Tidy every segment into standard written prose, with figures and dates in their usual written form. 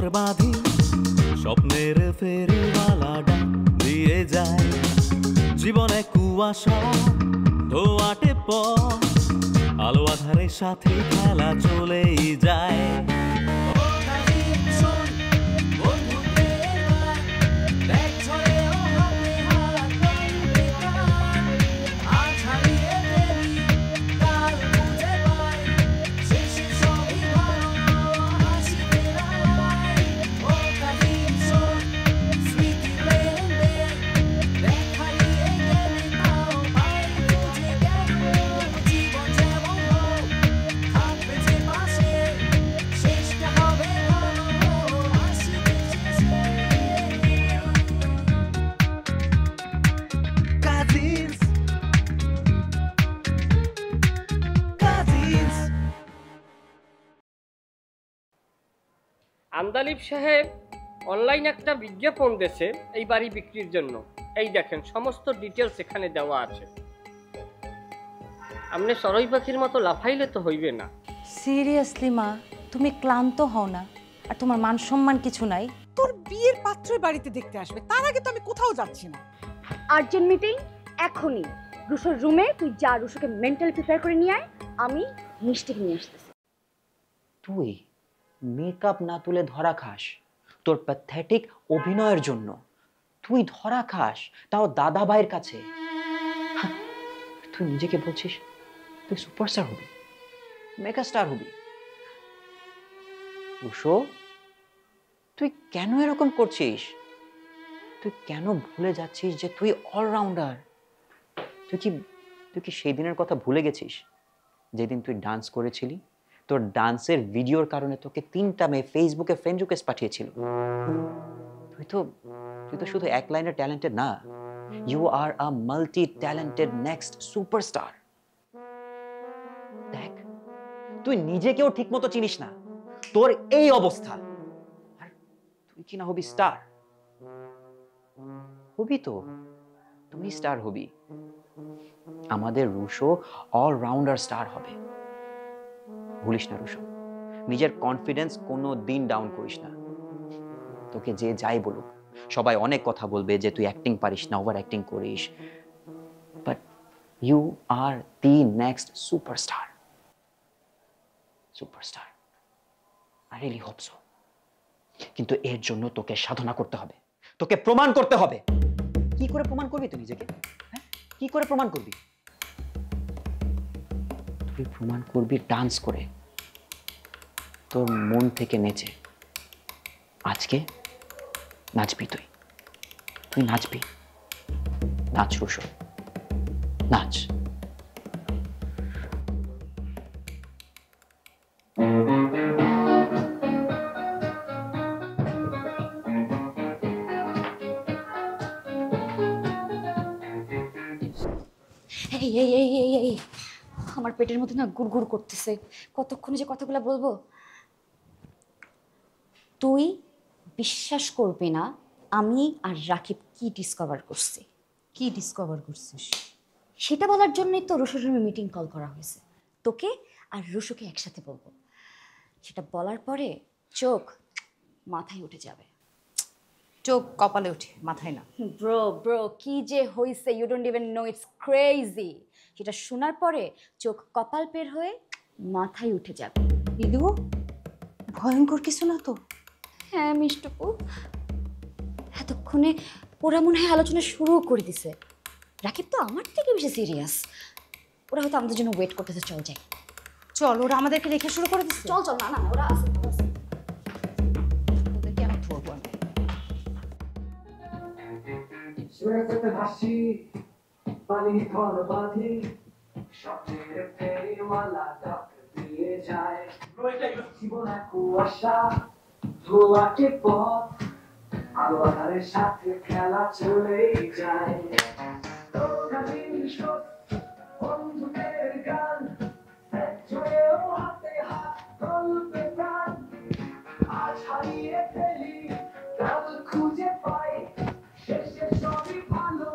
ঘর বাঁধি স্বপ্নের ফেরিওয়ালাটা দিয়ে যায় জীবনে কুয়াশা ধোয়াটে পথ আলো আধারের সাথে খেলা চলেই যায় আন্দালিব সাহেব অনলাইন একটা বিজ্ঞাপন দিয়েছে এই বাড়ি বিক্রির জন্য। এই দেখেন সমস্ত ডিটেলস এখানে দেওয়া আছে। আপনি সরই পাখির মতো লাফাইলে তো হইবে না। সিরিয়াসলি মা, তুমি ক্লান্ত হও না? আর তোমার মান সম্মান কিছু নাই? তোর বিয়ের পাত্রই বাড়িতে দেখতে আসবে, তার আগে তো আমি কোথাও যাচ্ছি না। আর্জেন্ট মিটিং এখনই। রুশোর রুমে তুই যা, রুশোকে মেন্টালি প্রিপেয়ার করে নিয়ে আয়, আমি মিষ্টিকে নিয়ে আসতেছি। তুই মেকআপ না তুলে ধরা খাস তোর প্যাথেটিক অভিনয়ের জন্য। তুই ধরা খাস তাও দাদা ভাইয়ের কাছে। তুই নিজেকে বলছিস তুই সুপারস্টার হবি, মেগা স্টার হবি। উষো, তুই কেন এরকম করছিস? তুই কেন ভুলে যাচ্ছিস যে তুই অলরাউন্ডার? তুই কি সেই দিনের কথা ভুলে গেছিস যেদিন তুই ডান্স করেছিলি? তোর ডান্সের ভিডিওর কারণে তোকে 3টা মেয়ে ফেসবুকে ফ্রেন্ড রিকোয়েস্ট পাঠিয়েছিল। তুই তো শুধু এক লাইনের ট্যালেন্টেড না, you are a multi talented next superstar. দেখ, তুই নিজেকেও ঠিক মতো চিনিস না, তোর এই অবস্থা, আর তুই কি না হবি স্টার? হবি তো, তুই স্টার হবি। আমাদের রুশো অলরাউন্ডার স্টার হবে। ভুলিস না রুশো, নিজের কনফিডেন্স কোনো দিন ডাউন করিস না। তোকে যে যাই বলুক, সবাই অনেক কথা বলবে যে তুই অ্যাক্টিং পারিস না, ওভার অ্যাক্টিং করিস, but you are the next superstar. Superstar, I really hope so. কিন্তু এর জন্য তোকে সাধনা করতে হবে, তোকে প্রমাণ করতে হবে। কি করে প্রমাণ করবি তুই নিজেকে? হ্যাঁ, কি করে প্রমাণ করবি? তুই প্রমাণ করবি ডান্স করে, তোর মন থেকে নেচে। আজকে নাচবি, তুই নাচবি। নাচ রুশো, নাচ। এই আমার পেটের মধ্যে না গুড়গুড় করতেছে, কতক্ষণে যে কথাগুলো বলবো। তুই বিশ্বাস করবি না আমি আর রাকিব কি ডিসকভার করছি। কি ডিসকভার করছিস? সেটা বলার জন্যই তো রুশোর রুমে মিটিং কল করা হয়েছে। তোকে আর রুশোকে একসাথে বলবো। সেটা বলার পরে চোখ মাথায় উঠে যাবে। চোখ কপালে উঠে, মাথায় না। ব্রো কি যে হয়েছে, you don't even know, it's crazy. সেটা শোনার পরে চোখ কপাল পের হয়ে মাথায় উঠে যাবে। ইদু, ভয়ঙ্কর কিছু না তো? হ্যাঁ মিষ্টপু, এতক্ষণে ওরা মনে হয় আলোচনা শুরু করে দিছে। রাকিব তো আমার থেকে বেশি সিরিয়াস। ওরা হয়তো আমাদের জন্য ওয়েট করতেছে। চল যাই। চল, ওরা আমাদেরকে রেখে শুরু করে দিচ্ছে। চল না না, ওরা আছে। ওদেরকে আমি ধরবো না। সুরেতে ভাসি পানি ঘর বাঁধি স্বপ্নের ফেরিওয়ালা ডাক দিয়ে যায় জীবনে কুয়াশা ধোয়াটে পথ আলো আধারের সাথে খেলা চলেই যায় বন্ধুদের গান জয়েও হাতে হাত গল্পে প্রাণ আজ হারিয়ে ফেলি কাল খুঁজে পাই শেষে সবই ভালো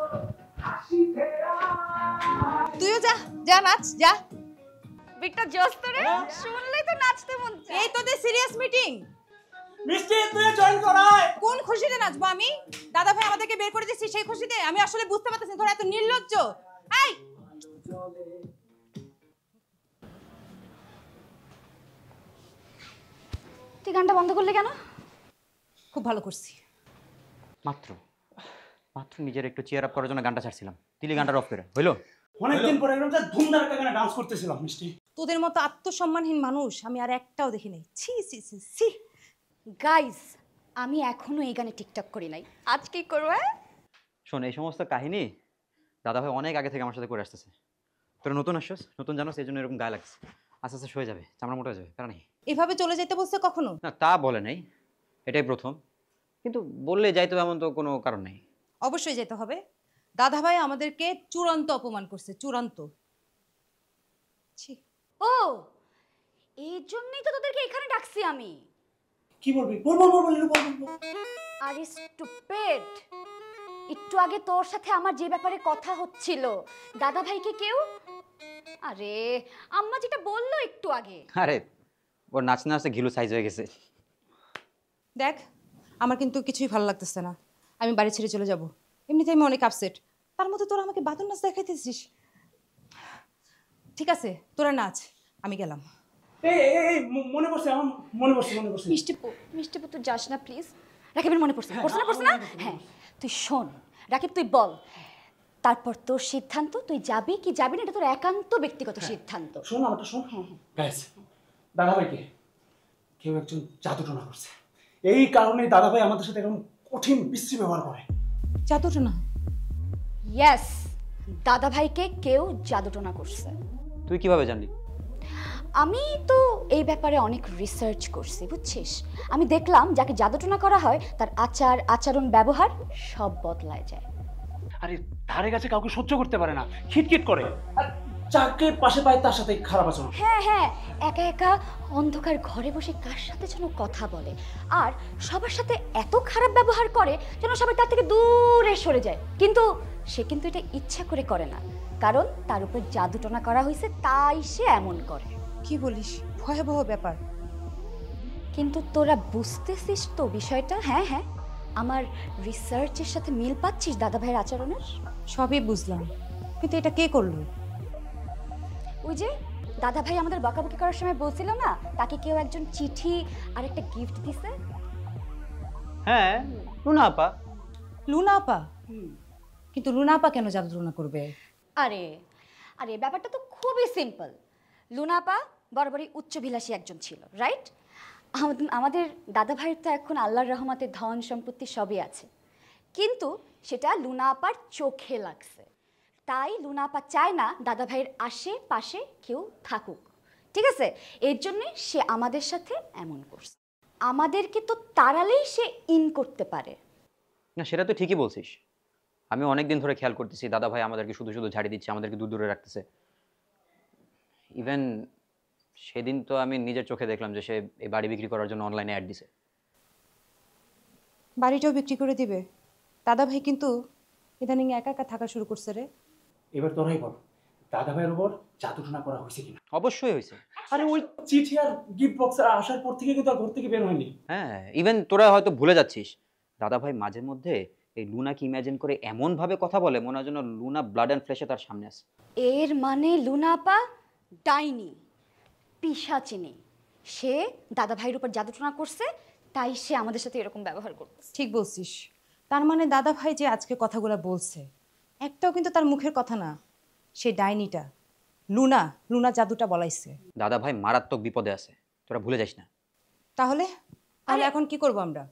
হাসি ফেরা। তুইও যা নাচ, যা। বিটটা জোস তো রে, শুনলেই তো নাচতে মন চায়। এই তোদের সিরিয়াস মিটিং, মিষ্টি তুই জয়েন করায়। কোন খুশিতে নাচবো আমি? দাদা ভাই আমাদেরকে বের করে দিচ্ছি সেই খুশিতে? আমি আসলে বুঝতে পারতেছি তোরা এত নির্লজ্জ। এই তুই গানটা বন্ধ করলি কেন? খুব ভালো করছি। মাত্র মাত্র নিজের একটু চেয়ার আপ করার জন্য গানটা ছাড়ছিলাম, দিলি গানটা অফ করে হইলো। অনেকদিন পরে একদম ধুমধার গানে ডান্স করতেছিলাম মিষ্টি। তোদের মতো আত্মসম্মানহীন মানুষ আমি আর একটাও দেখি নাই। ছি ছি ছি ছি। গাইস, আমি এখনো এই গানে টিকটক করি নাই, আজ কি করবো? শোন, এই সমস্ত কাহিনী দাদাভাই অনেক আগে থেকে আমার সাথে করে আসতেছে। তোরা নতুন আসছিস, নতুন জানোস, এই জন্য এরকম গায়ে লাগছে। আস্তে আস্তে সয়ে যাবে, চামড়া মোটা হয়ে যাবে, তারা নেই। এভাবে চলে যেতে বলছে কখনো? না, তা বলে নাই, এটাই প্রথম। কিন্তু বললে যাইতো এমন তো কোনো কারণ নেই। অবশ্যই যেতে হবে। দাদা ভাই আমাদেরকে চূড়ান্ত অপমান করছে, চূড়ান্ত। ছি। ও, এই জন্যই তো তোদেরকে এখানে ডাকছি আমি। কি বলবি? বল বল বল বল বল। আরে স্টুপিড, একটু আগে তোর সাথে আমার যে ব্যাপারে কথা হচ্ছিল, দাদা ভাইকে কেউ, আরে আম্মা যেটা বললো একটু আগে। আরে ওর নাচতে নাচতে ঘিলু সাইজ হয়ে গেছে। দেখ, আমার কিন্তু কিছুই ভালো লাগতেছে না। আমি বাড়ি ছেড়ে চলে যাব। এমনিতে আমি অনেক আপসেট, তার মধ্যে তোরা আমাকে বাদন নাচ দেখাইতেছিস। ঠিক আছে, তোরা নাচ, আমি গেলাম। এই মনে পড়ছে আমার, মনে পড়ছে। মিষ্টিপু তুই যাস না প্লিজ। রাকিবের মনে পড়ছে পড়ছে না? হ্যাঁ, তুই শোন রাকিব, তুই বল, তারপর তোর সিদ্ধান্ত, তুই যাবি কি যাবি না এটা তোর একান্ত ব্যক্তিগত সিদ্ধান্ত। শোন আমারটা শোন। গাইস, দাদাভাইকে কেউ একজন জাদুটনা করছে। এই কারণে দাদাভাই আমাদের সাথে এরকম কঠিন বিশ্রী ব্যবহার করে। জাদুটা না? ইয়েস, দাদা ভাইকে কেউ জাদুটনা করছে। তুই কিভাবে জানলি? আমি তো এই ব্যাপারে অনেক রিসার্চ করছি, বুঝছিস। আমি দেখলাম যাকে জাদুটনা করা হয় তার আচার আচরণ ব্যবহার সব বদলায় যায়। আরে ধারে কাছে কাউকে সহ্য করতে পারে না, খিটখিট করে। আর যাকে পাশে পায় তার সাথে খারাপ আচরণ। হ্যাঁ, একা একা অন্ধকার ঘরে বসে কার সাথে যেন কথা বলে, আর সবার সাথে এত খারাপ ব্যবহার করে যেন সবাই তার থেকে দূরে সরে যায়। কিন্তু সে কিন্তু এটা ইচ্ছা করে করে না, কারণ তার উপর জাদুটনা করা হয়েছে, তাই সে এমন করে। কি বলিস? ভয়াবহ ব্যাপার। কিন্তু তোরা বুঝতেছিস তো বিষয়টা? হ্যাঁ, আমার রিসার্চের সাথে মিল পাচ্ছিস দাদা ভাইয়ের আচরণের? সবই বুঝলাম, কিন্তু এটা কে করলো? ওই যে দাদা ভাই আমাদের বকাবকি করার সময় বলছিল না, তাকে কেউ একজন চিঠি আর একটা গিফট দিছে। হ্যাঁ, লুনা আপা। লুনা আপা? কিন্তু লুনা আপা কেন জাদুটনা করবে? আরে ব্যাপারটা তো খুবই সিম্পল। লুনাপা বরাবরই উচ্চভিলাষী একজন ছিল, রাইট? আমাদের দাদা ভাইয়ের তো এখন আল্লাহর রহমতে ধন সম্পত্তি সবই আছে, কিন্তু সেটা লুনাপার চোখে লাগছে। তাই লুনাপা চায় না দাদা ভাইয়ের আশেপাশে কেউ থাকুক, ঠিক আছে? এর জন্যে সে আমাদের সাথে এমন করছে। আমাদেরকে তো তাড়ালেই সে ইন করতে পারে না, সেটা তো ঠিকই বলছিস। আমি অনেকদিন ধরে খেয়াল করতেছি দাদা ভাই আমাদেরকে শুধু শুধু ঝাড়ি দিচ্ছে, আমাদেরকে দূর দূরে রাখতেছে। ইভেন সেদিন তো আমি নিজের চোখে দেখলাম যে সে এই বাড়ি বিক্রি করার জন্য অনলাইনে অ্যাড দিছে। বাড়িটাও বিক্রি করে দিবে? দাদা ভাই কিন্তু ইদানিং একা একা থাকা শুরু করছে রে। এবার তোরাই বল, দাদাভাইয়ের উপর জাদুটনা করা হয়েছে কিনা? অবশ্যই হয়েছে। আরে ওই চিঠি আর গিফট বক্স আসার পর থেকে কিন্তু আর ঘর থেকে বের হয়নি। হ্যাঁ, ইভেন তোরা হয়তো ভুলে যাচ্ছিস, দাদা ভাই মাঝে মধ্যে এই লুনাকে ইমাজিন করে এমন ভাবে কথা বলে মনে হয় যেন লুনা ব্লাড অ্যান্ড ফ্লেশে তার সামনে আছে। এর মানে লুনাপা ডাইনি, পিশাচিনী। সে দাদা ভাইয়ের উপর জাদুটনা করছে, তাই সে আমাদের সাথে এরকম ব্যবহার করছে। ঠিক বলছিস। তার মানে দাদা ভাই যে আজকে কথাগুলো বলছে একটাও কিন্তু তার মুখের কথা না। সে ডাইনিটা লুনা জাদুটা বলাইছে। দাদা ভাই মারাত্মক বিপদে আছে, তোরা ভুলে যাস না। তাহলে এখন কি করব আমরা?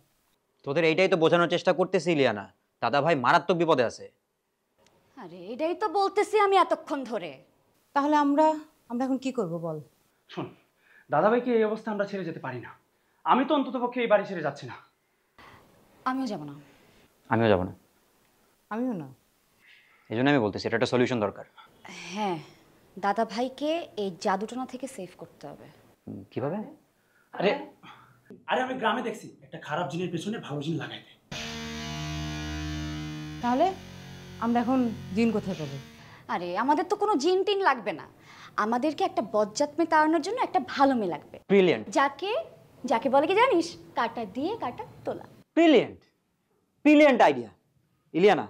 তোদের এইটাই তো বোঝানোর চেষ্টা করতেছি লিয়ানা, দাদা ভাই মারাত্মক বিপদে আছে। আরে এটাই তো বলতেছি আমি এতক্ষণ ধরে। তাহলে আমরা এখন কি করব বল? শোন, দাদাভাইকে এই অবস্থা আমরা ছেড়ে যেতে পারি না। আমি তো অন্ততপক্ষে এই বাড়ি ছেড়ে যাচ্ছি না। আমিও যাব না। আমিও যাব না। আমিও না। এই জন্য আমি বলতেছি এটা একটা সলিউশন দরকার। হ্যাঁ, দাদা ভাইকে এই জাদুটনা থেকে সেভ করতে হবে। কিভাবে? আরে আমি গ্রামে দেখছি একটা খারাপ জিনের পেছনে ভালো জিন লাগাই দেয়। তাহলে আমরা এখন দিন কোথায় পাবো? আরে আমাদের তো কোনো জিন টিন লাগবে না, আমাদেরকে একটা বজ্জাত মেয়ে তাড়ানোর জন্য একটা ভালো মেয়ে লাগবে, ব্রিলিয়ান্ট। যাকে যাকে বলে কি জানিস, কাটা দিয়ে কাটা তোলা। Brilliant, brilliant idea. ইলিয়ানা,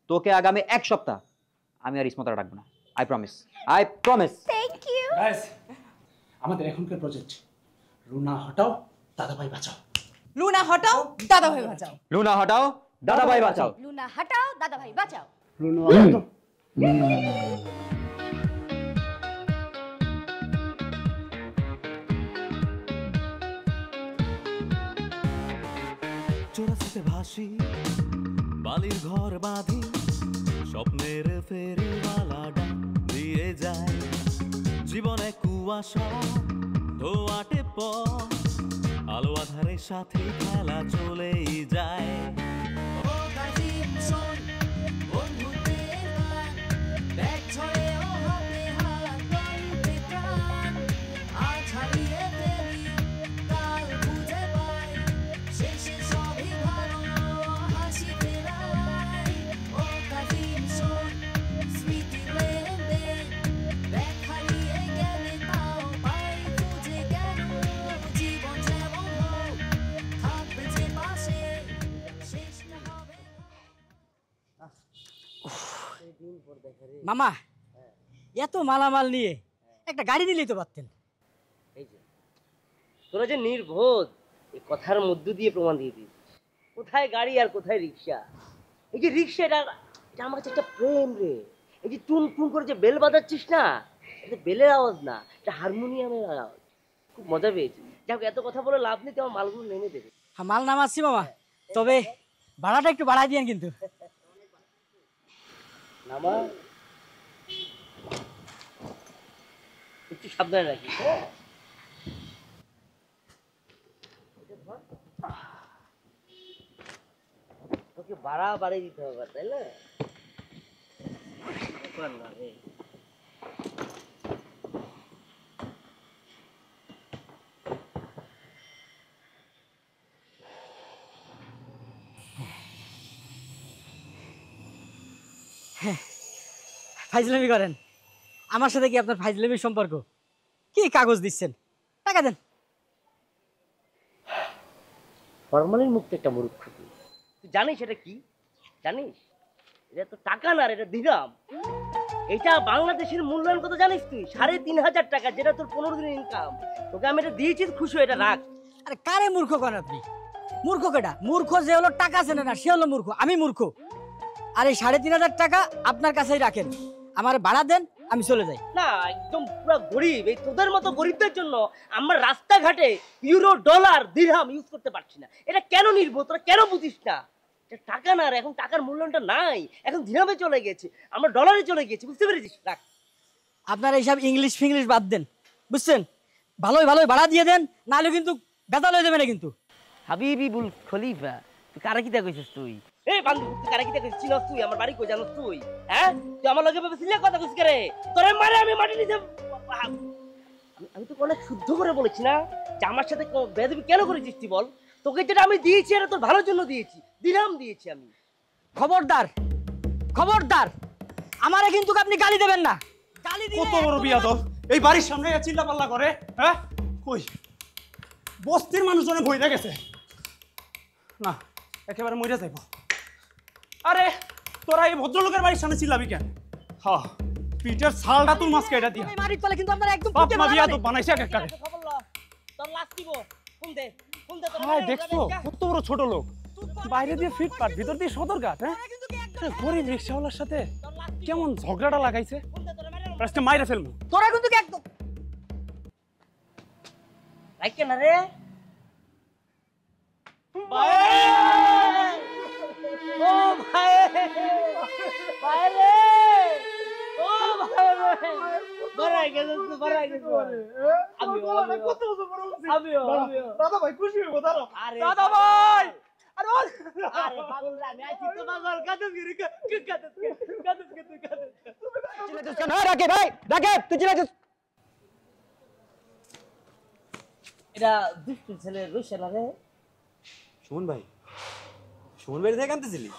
তোকে আগামী 1 সপ্তাহ আমি আর ইসমতরা রাখবো না। I promise, I promise. Thank you. Guys, আমাদের এখনকার প্রজেক্ট রুনা হটাও, দাদাভাই বাঁচাও। লুনা হটাও, দাদা ভাই বাঁচাও। লুনা হটাও, দাদাভাই বাঁচাও। লুনা হটাও, দাদা ভাই বাঁচাও। রুনা হটাও। চোরাসিতে ভাসি বালির ঘর বাঁধি স্বপ্নের ফেরিওয়ালাটা দিয়ে যায় জীবনে কুয়াশা ধোয়াটে পথ আলো আধারের সাথে খেলা চলেই যায় মামা, এত মালামাল নিয়ে একটা গাড়ি নিলেই তো পারতেন। এই যে তোরা যে নির্বোধ, এই কথার মধ্য দিয়ে প্রমাণ দিয়ে দিস কোথায় গাড়ি আর কোথায় রিক্সা। এই যে রিক্সা, এটা আমার কাছে একটা প্রেম রে। এই যে টুন টুন করে যে বেল বাজাচ্ছিস না, এটা বেলের আওয়াজ না, এটা হারমোনিয়ামের আওয়াজ। খুব মজা পেয়েছি। যাক, এত কথা বলে লাভ নেই, আমার মালগুলো নেমে দেবে। হ্যাঁ, মাল নামাচ্ছি মামা, তবে ভাড়াটা একটু বাড়াই দিয়েন কিন্তু। নামা একটু সাবধানে রাখিস। তোকে বাড়িয়ে দিতে হবে, তাই না? ফাইজলামি করেন? আমার সাথে কি আপনার ফাইজলামির সম্পর্ক? কি কাগজ দিচ্ছেন? টাকা দেন। ফরমালিন মুক্ত একটা মূর্খ। তুই জানিস এটা কি? জানিস এটা তো টাকা না, এটা দিরাম। এটা বাংলাদেশের মূল্যায়ন কত জানিস তুই? ৩,৫০০ টাকা, যেটা তোর 15 দিনের ইনকাম। তোকে আমি এটা দিয়েছি, খুশি, এটা রাখ। আরে কারে মূর্খ করেন আপনি? মূর্খ কেটা? মূর্খ যে হলো টাকা চেনে না, সে হলো মূর্খ। আমি মূর্খ। আর এই ৩,৫০০ টাকা আপনার কাছেই রাখেন, আমার ভাড়া দেন, আমি চলে যাই। না, একদম পুরো গরিব। এই তোদের মতো গরিবদের জন্য আমরা রাস্তাঘাটে ইউরো, ডলার, দিরহাম ইউজ করতে পারছি না। এটা কেন নির্ভর? তোরা কেন বুঝিস না? এটা টাকা না, এখন টাকার মূল্যায়নটা নাই। এখন দিরহামে চলে গেছে, আমরা ডলারে চলে গেছি। বুঝতে পেরেছিস? রাখ। আপনার এইসব ইংলিশ ফিংলিশ বাদ দেন, বুঝছেন? ভালোই ভালোই ভাড়া দিয়ে দেন, নাহলে কিন্তু বেতাল হয়ে যাবে না কিন্তু। হাবিবি বুল খলিফা, তুই কারা কিতা কইছিস তুই? এই বান্ধব, তুই কারা কিতা কইছিস? চিনস তুই? আমার বাড়ি কই জানোস তুই? হ্যাঁ, তুই আমার লগে ভাবে সিলা কথা কইছিস করে? তোরে মারে আমি মাটি নিতে। আমি তো অনেক শুদ্ধ করে বলেছি না যে আমার সাথে বেয়াদবি কেন করেছিস তুই বল? তোকে যেটা আমি দিয়েছি এটা তোর ভালোর জন্য দিয়েছি, দিলাম দিয়েছি আমি। খবরদার, খবরদার, আমারে কিন্তু আপনি গালি দেবেন না। গালি দিলে কত বড় বিয়াদব! এই বাড়ির সামনে চিল্লা পাল্লা করে। হ্যাঁ, কই বস্তির মানুষজনে ভইরা গেছে না, একেবারে মইরা যাইব। আরে তোরা এই ভদ্রলোকের বাড়ির সামনে চিল্লাবি কেন? হ্যাঁ, পিঠের ছালটা তুই মাছ কেটে দিয়া। আমি মারির তলে কিন্তু আপনারা একদম বাপ পুঁতে মা মারা বিয়াদব যাবে। বানাইছে এক একটা। খবর ল, তোর লাশ দিব। ফোন দে, ফোন দে। হ্যাঁ, দেখছো কত বড় ছোট লোক, বাইরে দিয়ে ফিটপাট, ভিতর দিয়ে সদরঘাট। হ্যাঁ, গরিব রিক্সাওয়ালার সাথে কেমন ঝগড়াটা লাগাইছে। আজকে মাইরা ফেলবো। তোরা কিন্তু একদম রাইকে না রে ভাই। ও ভাই, ভাই রে, ও ভাই রে, বড়াই গেছে, বড়াই গেছে। দাদা ভাই খুশি হইবো। আরে দাদা ভাই, আরে আরে পাগল রে, আমি আইছি তো পাগল। কাঁদছ কি রে? কাঁদছ কি তুই? কাঁদছ চিল্লাইছিস কেন? রাকিব ভাই, রাকিব, তুই চিল্লাইছিস? এটা দুষ্টু ছেলে রইছে না রে। সুমন ভাই, সুমন ভাই থেকে আনতেছিলি?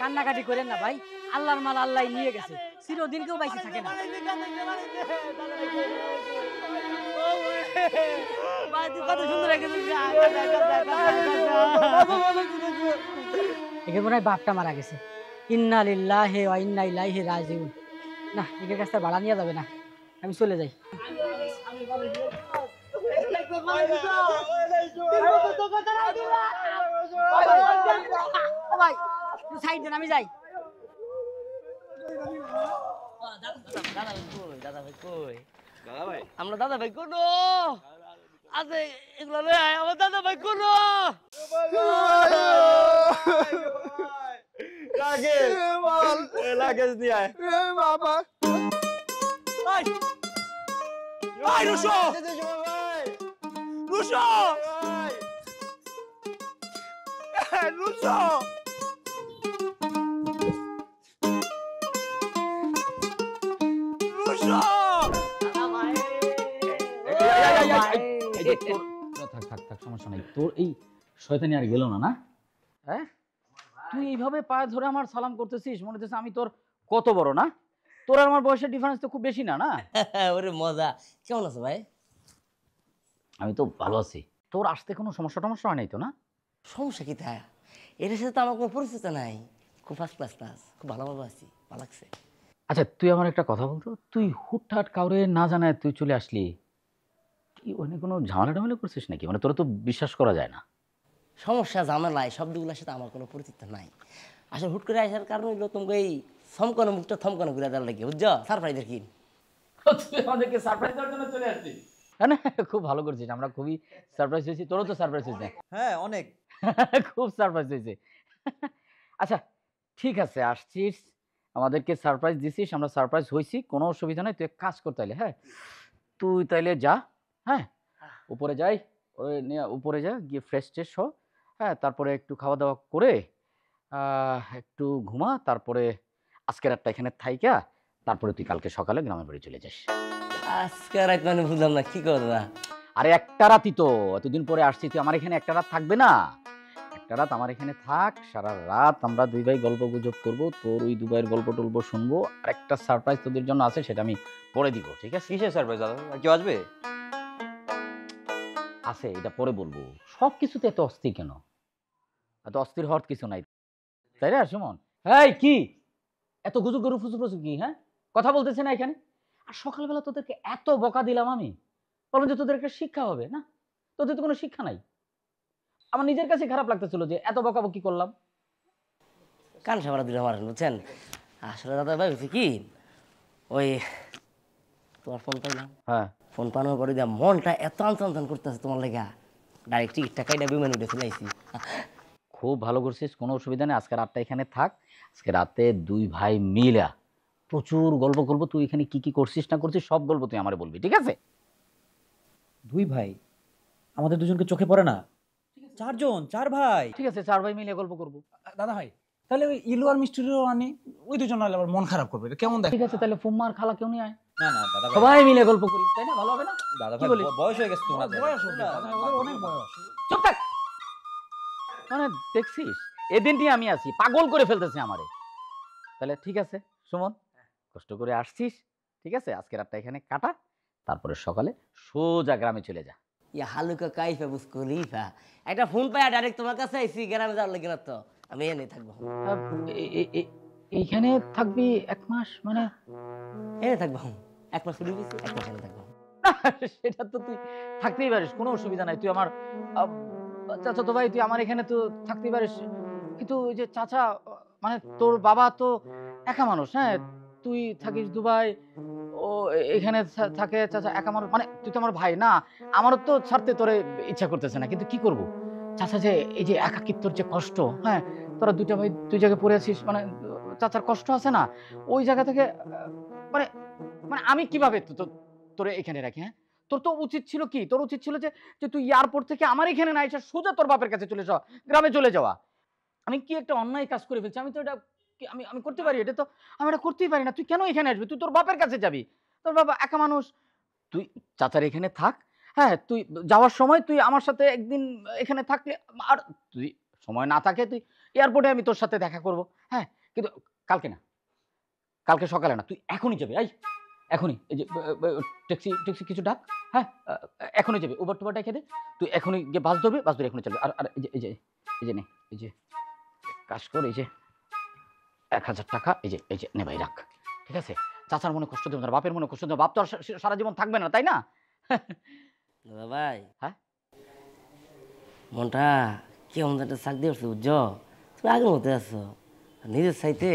কান্নাকাটি করেন না ভাই, আল্লাহর মাল আল্লাহ নিয়ে গেছে। চিরদিন কেউ বাইসে থাকে না। একে মনে হয় বাপটা মারা গেছে। ইন্না লিল্লাহি ওয়া ইন্না ইলাইহি রাজিউন। না, একে কাছে ভাড়া নিয়ে যাবে না, আমি চলে যাই। ভাই সাইড দেন, আমি যাই। আমরা দাদা ভাই কোনো আছে এগুলো আমার দাদা ভাই কোনো লাগেজ নিয়ে আয় বাবা রুশো রুশো রুশো থাক থাক থাক, সমস্যা নাই। তোর এই শয়তানি আর গেল না, না? হ্যাঁ, তুই এইভাবে পায়ে ধরে আমার সালাম করতেছিস, মনে হচ্ছে আমি তোর কত বড়, না? তোর আর আমার বয়সের ডিফারেন্স তো খুব বেশি না, না? ওরে মজা। কেমন আছো ভাই? আমি তো ভালো আছি। তোর আসতে কোনো সমস্যা টমস্যা হয় নাই তো, না? সমস্যা কি তা? এর সাথে তো আমার কোনো পরিচিত নাই। খুব ফার্স্ট ক্লাস ক্লাস, খুব ভালোভাবে আছি, ভালো লাগছে। আচ্ছা, তুই আমার একটা কথা বলতো, তুই হুটহাট কাউরে না জানায় তুই চলে আসলি, কি ওখানে কোনো ঝামেলা টামেলা করছিস নাকি? মানে তোরা তো বিশ্বাস করা যায় না। সমস্যা ঝামেলায় শব্দগুলোর সাথে আমার কোনো পরিচিত নাই। আসলে হুট করে আসার কারণ হইলো তোমাকে এই থমকানো মুখটা থমকানো ঘুরে দেওয়ার লাগে, বুঝছো? সারপ্রাইজের কি তুই আমাদেরকে সারপ্রাইজ দেওয়ার জন্য চলে আসছিস? হ্যাঁ না, খুব ভালো করছিস, আমরা খুবই সারপ্রাইজ হয়েছি। তোরও তো সারপ্রাইজ হয়েছে? হ্যাঁ, অনেক খুব সারপ্রাইজ হয়েছে। আচ্ছা ঠিক আছে, আসছিস, আমাদেরকে সারপ্রাইজ দিছিস, আমরা সারপ্রাইজ হয়েছি, কোনো অসুবিধা নাই। তুই এক কাজ কর তাইলে, হ্যাঁ তুই তাইলে যা, হ্যাঁ উপরে যাই, উপরে যা, গিয়ে ফ্রেশ ট্রেশ হ, হ্যাঁ তারপরে একটু খাওয়া দাওয়া করে একটু ঘুমা, তারপরে আজকে রাতটা এখানে থাইকা তারপরে তুই কালকে সকালে গ্রামের বাড়ি চলে যাস। আজকে রাত মানে বুঝলাম না, কি করো দাদা? আরে একটা রাতই তো, এতদিন পরে আসছি, তুই আমার এখানে একটা রাত থাকবে না? একটা রাত আমার এখানে থাক, সারা রাত আমরা দুই ভাই গল্প গুজব করবো, তোর ওই দুই ভাইয়ের গল্প টল্প শুনবো, আর একটা সারপ্রাইজ তোদের জন্য আছে, সেটা আমি পরে দিব, ঠিক আছে? কিসের সারপ্রাইজ দাদা? আর কেউ আসবে? আছে, এটা পরে বলবো। সব কিছুতে এত অস্থির কেন? এত অস্থির হওয়ার কিছু নাই, তাই না সুমন? এই কি এত গুজু গরু ফুসু ফুসু কি? হ্যাঁ, কথা বলতেছে না এখানে? আর সকালবেলা তোদেরকে এত বকা দিলাম আমি, বললাম যে তোদের একটা শিক্ষা হবে না, তোদের তো কোনো শিক্ষা নাই। আমার নিজের কাছে খারাপ লাগতেছিল যে এত বকাবকি করলাম। কান সাবারা দিল আমার, বুঝছেন? আসলে দাদা ভাই হচ্ছে কি, ওই তোমার ফোন পাইলাম, হ্যাঁ ফোন পানোর পরে দিয়া মনটা এত আনচান করতেছে তোমার লেগা, ডাইরেক্ট টিকিট টাকাইটা বিমান উঠে চলে আইছি। খুব ভালো করছিস, কোনো অসুবিধা নেই। আজকে রাতটা এখানে থাক, আজকে রাতে দুই ভাই মিলা প্রচুর গল্প করবো। তুই এখানে কি কি করছিস না করছিস সব গল্প তুই আমারে বলবি, ঠিক আছে? দুই ভাই? আমাদের দুজনকে চোখে পড়ে না? চারজন, চার ভাই। ঠিক আছে, চার ভাই মিলে গল্প করবো। দাদা ভাই তাহলে ওই ইলু আর মিষ্টিরও আনি, ওই দুজন হলে আবার মন খারাপ করবে, এটা কেমন দেখ? ঠিক আছে, তাহলে ফুম্মার খালা কেউ নিয়ে আয়, না না দাদা ভাই, সবাই মিলে গল্প করি, তাই না? ভালো হবে না? দাদা কি ভাই বলিস? বয়স হয়ে গেছে তোমাদের। বয়স হবে, ওদের অনেক বয়স। চুপ থাক। মানে দেখছিস, এদিন নিয়ে আমি আছি, পাগল করে ফেলতেছে আমারে। তাহলে ঠিক আছে সুমন, কষ্ট করে আসছিস, ঠিক আছে, আজকে রাতটা এখানে কাটা, তারপরে সকালে সোজা গ্রামে চলে যা। ইয়া হালুকা কাইফা বুঝকো লিফা, একটা ফোন পাই ডাইরেক্ট তোমার কাছে আইসি, গ্রামে যাওয়ার লাগে না তো, আমি এনে থাকবো। এইখানে থাকবি 1 মাস? মানে এনে থাকবো, 1 মাস ছুটি পেয়েছি, 1 মাস এনে থাকবো। সেটা তো তুই থাকতেই পারিস, কোনো অসুবিধা নাই। তুই আমার চাচা তো ভাই, তুই আমার এখানে তো থাকতেই পারিস, কিন্তু ওই যে চাচা মানে তোর বাবা তো একা মানুষ, হ্যাঁ তুই থাকিস দুবাই, ও এখানে থাকে, চাচা একা মানুষ, মানে তুই তো আমার ভাই না, আমারও তো ছাড়তে তোরে ইচ্ছা করতেছে না, কিন্তু কি করব? চাচা যে এই যে একাকিত্বর যে কষ্ট, হ্যাঁ তোরা দুইটা ভাই দুই জায়গায় পড়ে আছিস, মানে চাচার কষ্ট আছে না, ওই জায়গা থেকে মানে মানে আমি কিভাবে তোরে এখানে রাখি? হ্যাঁ, তোর তো উচিত ছিল কি, তোর উচিত ছিল যে তুই এয়ারপোর্ট থেকে আমার এখানে না এসে সোজা তোর বাপের কাছে চলে যাওয়া, গ্রামে চলে যাওয়া। আমি কি একটা অন্যায় কাজ করে ফেলছি? আমি তো এটা আমি করতে পারি? এটা তো আমি এটা করতেই পারি না। তুই কেন এখানে আসবি? তুই তোর বাপের কাছে যাবি, তোর বাবা একা মানুষ, তুই চাচার এখানে থাক। হ্যাঁ, তুই যাওয়ার সময় তুই আমার সাথে একদিন এখানে থাকলে, আর তুই সময় না থাকে তুই এয়ারপোর্টে আমি তোর সাথে দেখা করব, হ্যাঁ কিন্তু কালকে না, কালকে সকালে না, তুই এখনই যাবি। এখনই এই যে ট্যাক্সি ট্যাক্সি কিছু ডাক, হ্যাঁ এখনই যাবি, উবার টুবার ডাকে দে, তুই এখনই গিয়ে বাস ধরবি, বাস ধরে এখনই চলবি। আর আর এই যে নে, এই যে কাজ কর, এই যে 1000 টাকা, এই যে নে ভাই রাখ, ঠিক আছে? চাচার মনে কষ্ট দেবো না, বাপের মনে কষ্ট দেবো, বাপ তো আর সারা জীবন থাকবে না, তাই না? দাদা ভাই, হ্যাঁ মনটা কেমন একটা চাক দিয়ে উঠছে, বুঝছো? তুমি আগের মতো আছো, নিজের চাইতে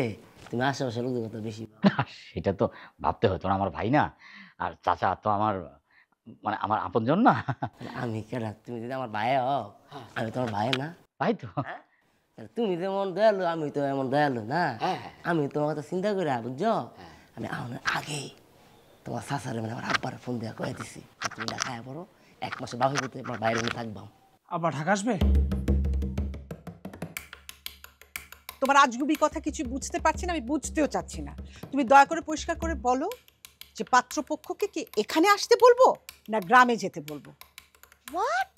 তুমি আশেপাশে লোকদের কথা বেশি। সেটা তো ভাবতে হতো না, আমার ভাই না, আর চাচা তো আমার মানে আমার আপনজন না। আমি কেডা? তুমি যদি আমার ভাই হও, আমি তোমার ভাই না? ভাই তো। তুমি যেমন দয়ালু, আমি তো এমন দয়ালু না? আমি তোমার কথা চিন্তা করে, বুঝছো, আমি আগে তোমার চাচারে মানে আমার আব্বার ফোন দেওয়া কয়ে দিছি, তুমি ঢাকায় পড়ো, 1 মাসে বাপের করতে আমার বাইরে থাকবাম। আবার ঢাকা আসবে? তোমার আজগুবি কথা কিছু বুঝতে পারছি না, আমি বুঝতেও চাচ্ছি না। তুমি দয়া করে পরিষ্কার করে বলো যে পাত্রপক্ষকে কি এখানে আসতে বলবো না গ্রামে যেতে বলবো? হোয়াট?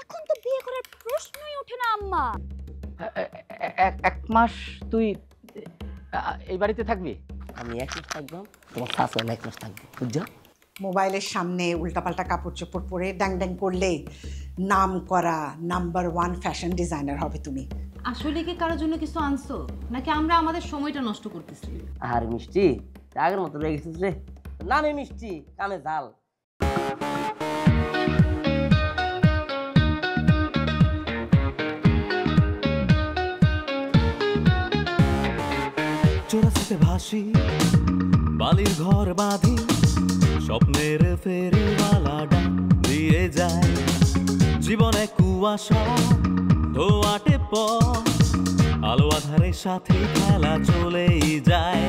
এখন তো বিয়ে করার প্রশ্নই ওঠে না আম্মা। 1 মাস তুই এই বাড়িতে থাকবি? আমি 1 মাস থাকবাম, তোমার চাচা 1 মাস থাকবে, বুঝছো? মোবাইলের সামনে উল্টাপাল্টা কাপড় চোপড় পরে ড্যাং ড্যাং করলে নাম করা নাম্বার 1 ফ্যাশন ডিজাইনার হবে তুমি। আসলে কি কারোর জন্য কিছু আনছো নাকি আমরা আমাদের সময়টা নষ্ট করতেছি? আর মিষ্টি আগের মতো রয়ে গেছিস রে, নামে মিষ্টি কানে ঝাল। চোরাস্তে ভাসি, বালির ঘর বাঁধি, স্বপ্নের ফেরিওয়ালা ডাক দিয়ে যায়। জীবনে কুয়াশা ধোয়াটে পথ, আলো আধারের সাথে খেলা চলেই যায়।